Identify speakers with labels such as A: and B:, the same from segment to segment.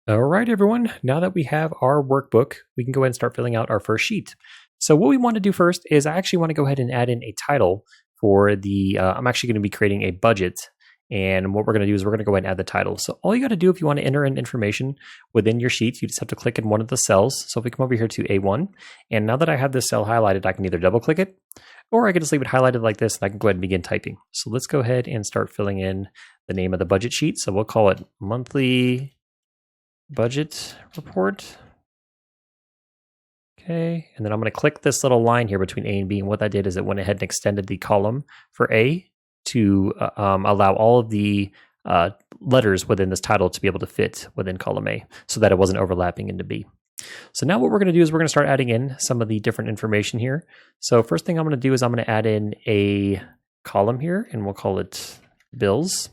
A: All right, everyone. Now that we have our workbook, we can go ahead and start filling out our first sheet. So what we want to do first is I actually want to go ahead and add in a title for the, I'm actually going to be creating a budget. And what we're going to do is we're going to go ahead and add the title. So all you got to do if you want to enter in information within your sheet, you just have to click in one of the cells. So if we come over here to A1, and now that I have this cell highlighted, I can either double click it, or I can just leave it highlighted like this, and I can go ahead and begin typing. So let's go ahead and start filling in the name of the budget sheet. So we'll call it monthly budget report. Okay, and then I'm going to click this little line here between A and B, and what that did is it went ahead and extended the column for A to allow all of the letters within this title to be able to fit within column A so that it wasn't overlapping into B. So now what we're going to do is we're going to start adding in some of the different information here. So first thing I'm going to do is I'm going to add in a column here, and we'll call it bills.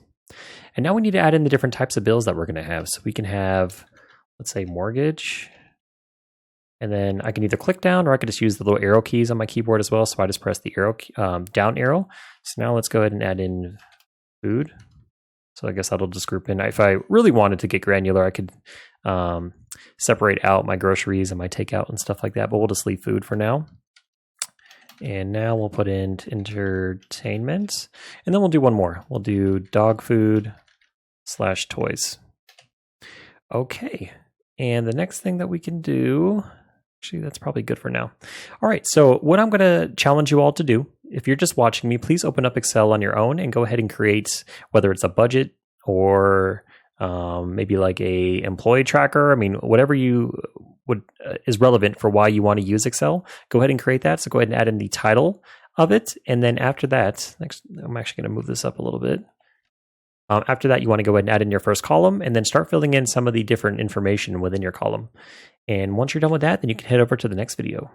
A: And now we need to add in the different types of bills that we're going to have. So we can have, let's say, mortgage. And then I can either click down, or I could just use the little arrow keys on my keyboard as well. So I just press the arrow down arrow. So now let's go ahead and add in food. So I guess that'll just group in. If I really wanted to get granular, I could separate out my groceries and my takeout and stuff like that. But we'll just leave food for now. And now we'll put in entertainment. And then we'll do one more. We'll do dog food / toys. Okay. And the next thing that we can do, actually, that's probably good for now. All right. So what I'm going to challenge you all to do, if you're just watching me, please open up Excel on your own and go ahead and create, whether it's a budget or maybe like a employee tracker. I mean, whatever you would is relevant for why you want to use Excel. Go ahead and create that. So go ahead and add in the title of it. And then after that, I'm actually going to move this up a little bit. After that, you want to go ahead and add in your first column and then start filling in some of the different information within your column. And once you're done with that, then you can head over to the next video.